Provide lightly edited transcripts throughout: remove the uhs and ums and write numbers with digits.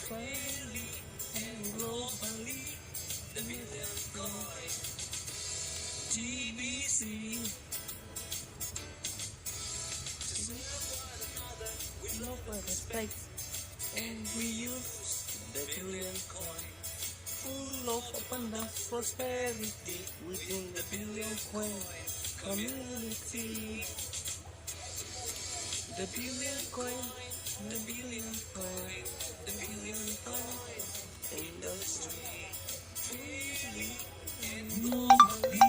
friendly and globally. The billion coin TBC. To serve one another with love and respect, and we use the billion coin. Full of abundance, prosperity within the billion coin community. The billion coin, the billion coin, the billion coin industry. Freely and globally,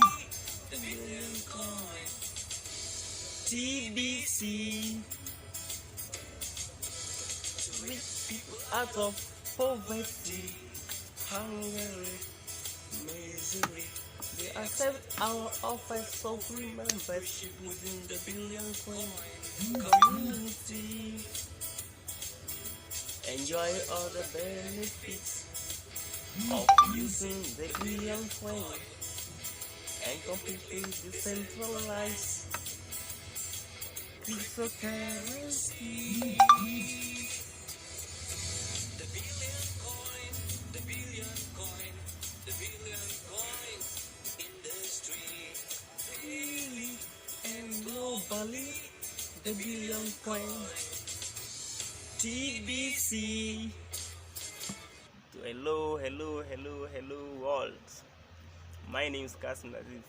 the billion coin. TBC. To rid people out of poverty, hunger, misery. They accept our offers of free membership within the billion coin community. Enjoy all the benefits of using the billion coin and completely decentralized cryptocurrency. The billion coin, the billion coin, the billion coin industry. Freely and globally, the billion coin TBC. Hello world. My name is Kasimulatif.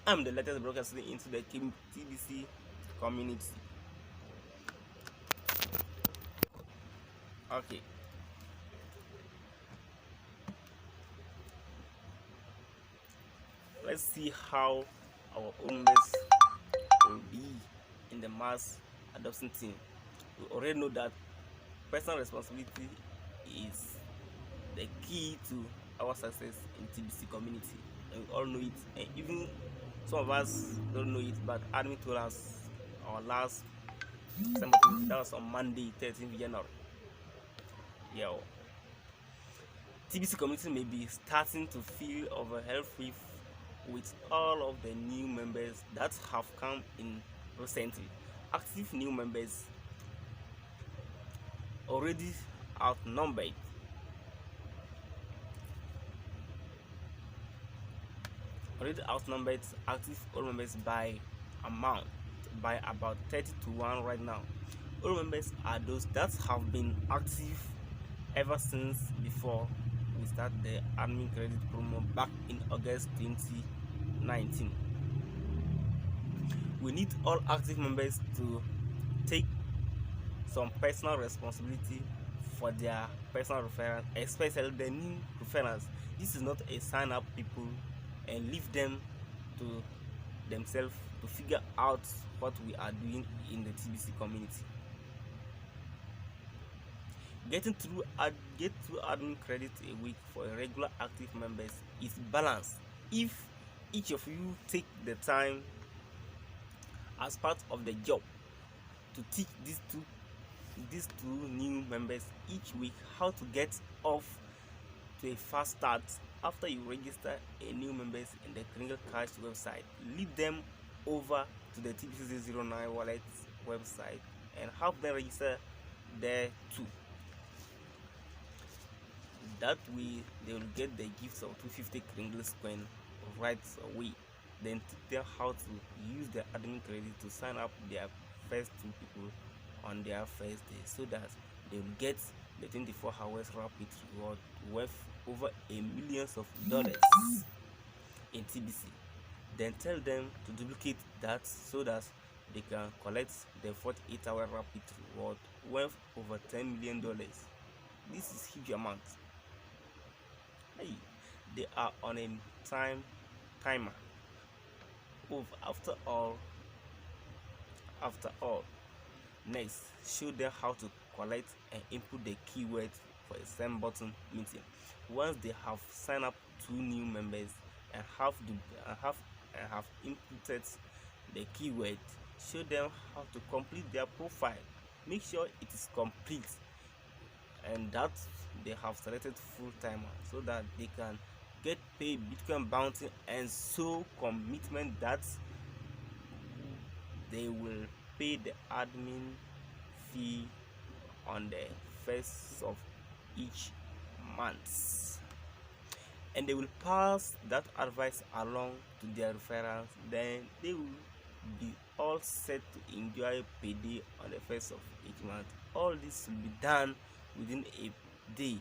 I'm the latest broadcasting into the Tbc community. Okay. Let's see how our own members will be in the mass adoption team. We already know that personal responsibility is the key to our success in TBC community, and we all know it. And even some of us don't know it, but admin told us our last summit, that was on Monday, 13th January. Yeah, TBC community may be starting to feel overwhelmed with all of the new members that have come in recently. Active new members already outnumbered. Active old members by amount by about 30 to 1 right now. Old members are those that have been active ever since before we start the admin credit promo back in August 2019. We need all active members to take some personal responsibility for their personal referrals, especially the new referrals. This is not a sign up people and leave them to themselves to figure out what we are doing in the TBC community. Get through admin credit a week for regular active members is balanced if each of you take the time as part of the job to teach these two new members each week how to get off to a fast start. After you register a new members in the Crinkle Cash website, lead them over to the TBC09 wallet website and have them register there too. That way they will get the gifts of 250 Kringles coin right away. Then teach them how to use the admin credit to sign up their first 2 people on their first day, so that they will get the 24 hours rapid reward worth over $1 million in TBC. Then tell them to duplicate that so that they can collect the 48-hour rapid reward worth over $10 million. This is huge amount. Hey, they are on a timer. After all, next, show them how to collect and input the keyword for a send button meeting. Once they have signed up 2 new members and have inputted the keyword, show them how to complete their profile. Make sure it is complete and that they have selected full timer, so that they can get paid Bitcoin bounty and show commitment that they will pay the admin fee on the 1st of each month, and they will pass that advice along to their referrals. Then they will be all set to enjoy payday on the first of each month. All this will be done within a day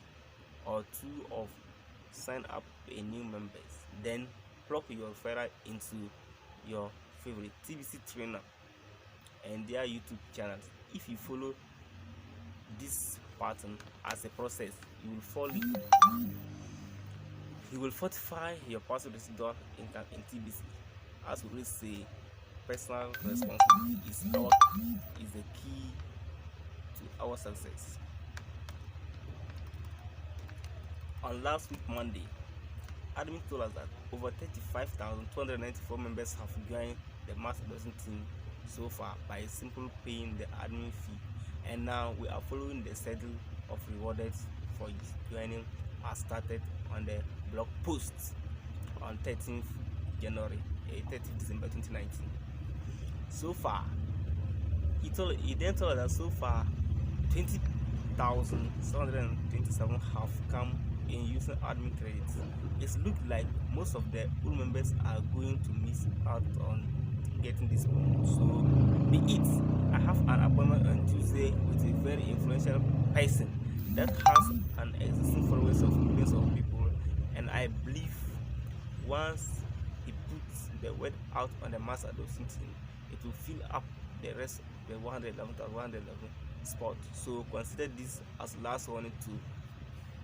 or two of sign up a new members. Then plug your referral into your favorite TBC trainer and their YouTube channels. If you follow this pattern as a process, you will follow it. You will fortify your passive residual income in TBC. As we always say, personal responsibility is the key to our success. On last week Monday, admin told us that over 35,294 members have joined the mass adoption team so far by simply paying the admin fee, and now we are following the schedule of rewarded for joining as started on the blog post on 13th December 2019. So far, he then told us that so far 20,727 have come in using admin credits. It looks like most of the old members are going to miss out on getting this promo. So be it. I have an appointment on Tuesday with a very influential person that has an existing followers of millions of people, and I believe once he puts the word out on the mass adoption team, it will fill up the rest of the 111 spot. So consider this as last warning to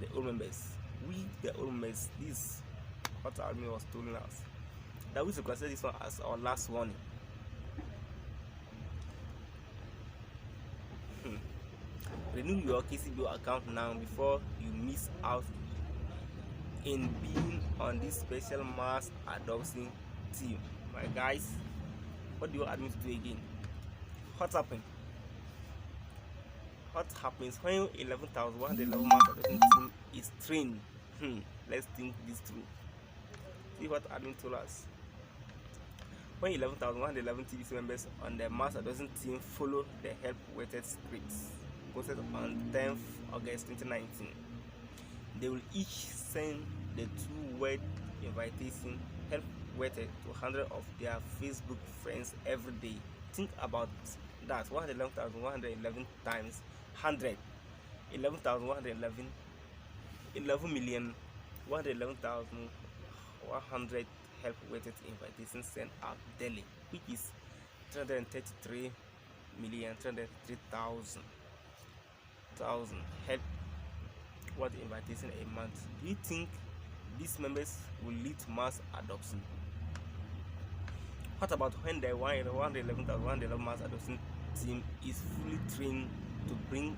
the old members. We, the old members, this what admin was telling us, that we should consider this one as our last warning. Renew your KCBO account now before you miss out in being on this special mass adoption team. My guys, what do you admin to do again? What happened? What happens when 11,111 mass adoption team is trained? Let's think this through. See what admin told us. When 11,111 TBC members on the mass adoption team follow the help weighted scripts posted on 10th August 2019, they will each send the 2-word invitation help weighted to 100 of their Facebook friends every day. Think about that. 111,111 times 100, 11,111, 11,111,100 help weighted invitations sent out daily, which is 333,303,000 help what invitation a month. Do you think these members will lead to mass adoption? What about when the 111,111 mass adoption team is fully trained to bring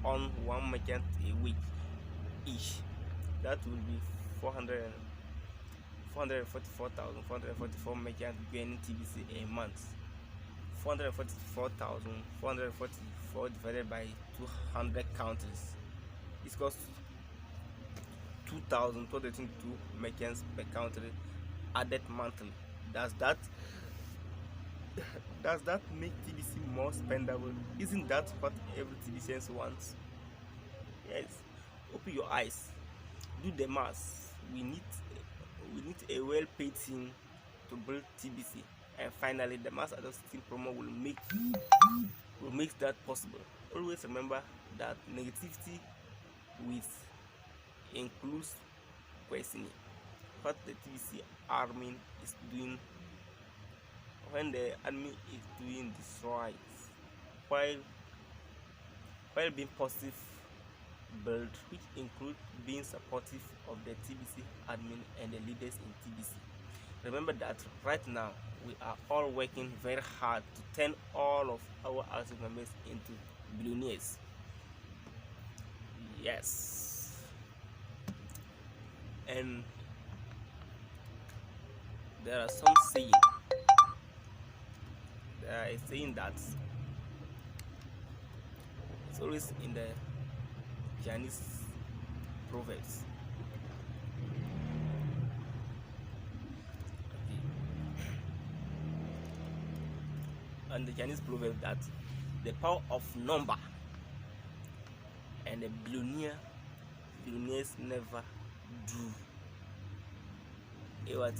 on one merchant a week each? That will be 444,444 merchants joining TBC a month. 444,444 divided by 200 countries is cost 2,222 merchants per country added monthly. Does that make TBC more spendable? Isn't that what every TBCian wants? Yes. Open your eyes. Do the math. We need a well-paid team to build TBC, and finally, the mass adoption promo will make that possible. Always remember that negativity with includes questioning what the TBC admin is doing when the admin is doing this right, while being positive build, which include being supportive of the TBC admin and the leaders in TBC. Remember that right now we are all working very hard to turn all of our active members into billionaires. Yes. And there are some saying. There is saying that it's always in the Chinese proverbs. And the Chinese proverb that the power of number and a billionaire billionaires never do a what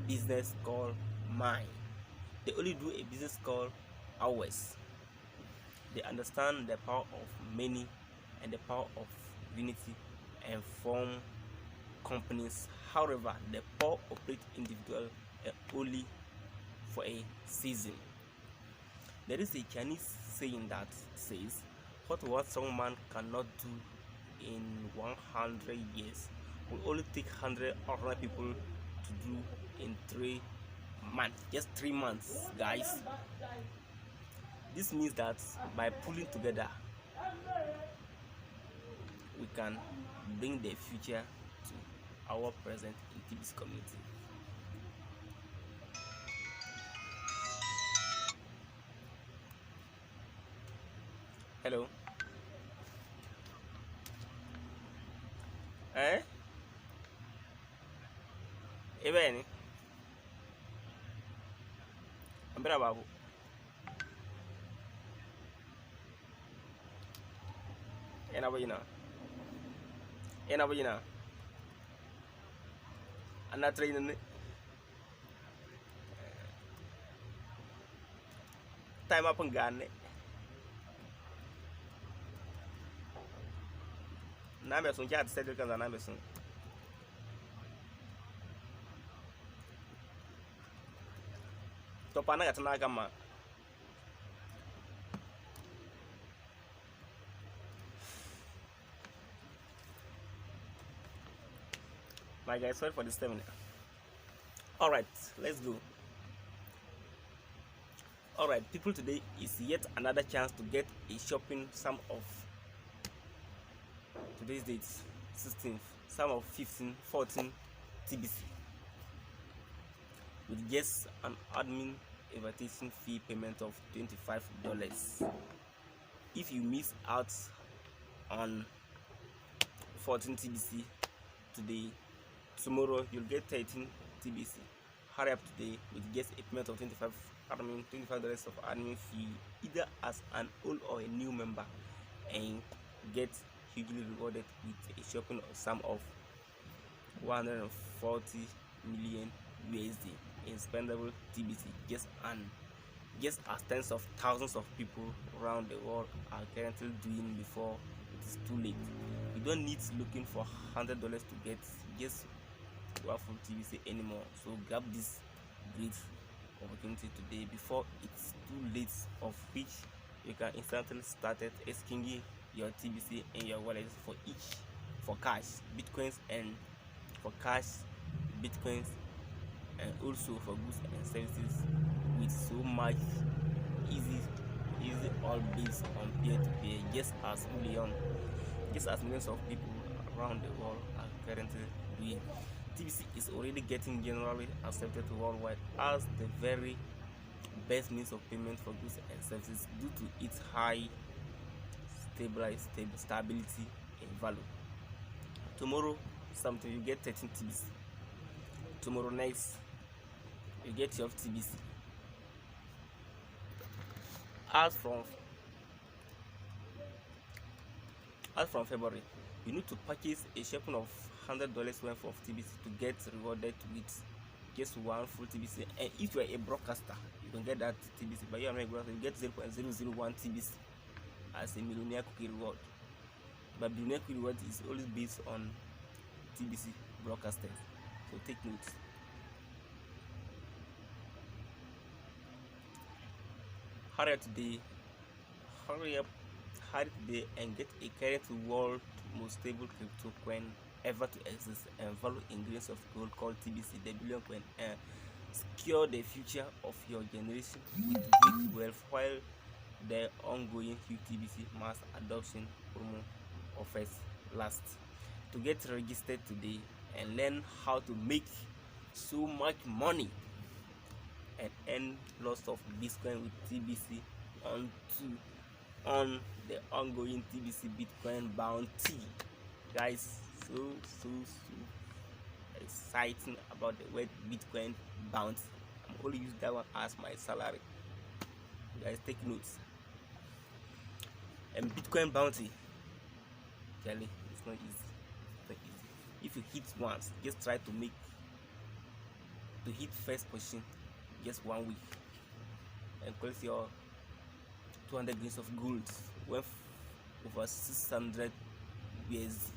business called mine. They only do a business called ours. They understand the power of many and the power of unity and form companies. However, the poor operate individual only for a season. There is a Chinese saying that says, what one strong man cannot do in 100 years will only take 100 ordinary people to do in 3 months. Just 3 months, guys. This means that by pulling together, we can bring the future to our present in Tbc community. Hello. Even I'm better about I'm not training time up and gone. Nameson chat said because an Amazon. Topana at Nagama. My guys, sorry for this time. Alright, let's go. Alright, people, today is yet another chance to get a shopping sum of today's date 16th, sum of 14 TBC with just an admin invitation fee payment of $25. If you miss out on 14 TBC today, tomorrow you'll get 13 TBC. Hurry up today with just a payment of $25 of admin fee, either as an old or a new member, and get hugely rewarded with a shopping sum of 140 million USD in spendable TBC, just as tens of thousands of people around the world are currently doing before it is too late. You don't need looking for $100 to get just powerful TBC anymore. So grab this great opportunity today before it's too late, of which you can instantly start exchanging your TBC and your wallet for cash, bitcoins, and also for goods and services, with so much easy all based on peer-to-peer, just as millions of people around the world are currently doing. TBC is already getting generally accepted worldwide as the very best means of payment for goods and services due to its high stability and value. Tomorrow something you get 13 TBC. Tomorrow next you get 12 TBC. As from February, you need to purchase a shopping of $100 worth of TBC to get rewarded with just one full TBC. And if you are a broadcaster, you can get that TBC, but you are not a broadcaster, you get 0.001 TBC as a millionaire cookie reward. But millionaire cookie reward is always based on TBC broadcasters, so take note. Hurry up today and get a current world most stable crypto coin ever to exist and value in grains of gold called TBC, the billion coin, and secure the future of your generation with great wealth while the ongoing TBC mass adoption promo offers last. To get registered today and learn how to make so much money and earn lots of Bitcoin with TBC on the ongoing TBC Bitcoin bounty. Guys, so exciting about the word Bitcoin bounty. I'm only using that one as my salary. Guys, take notes. And Bitcoin bounty, Kelly, it's not easy. If you hit once, just try to hit first position just 1 week and collect your 200 grains of gold worth over 600 years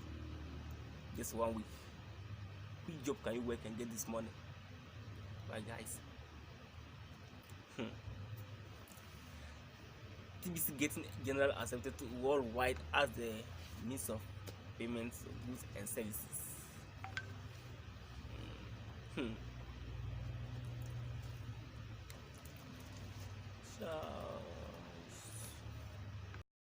just 1 week. Which job can you work and get this money, my guys? TBC getting general accepted worldwide as the means of payments of goods and services. So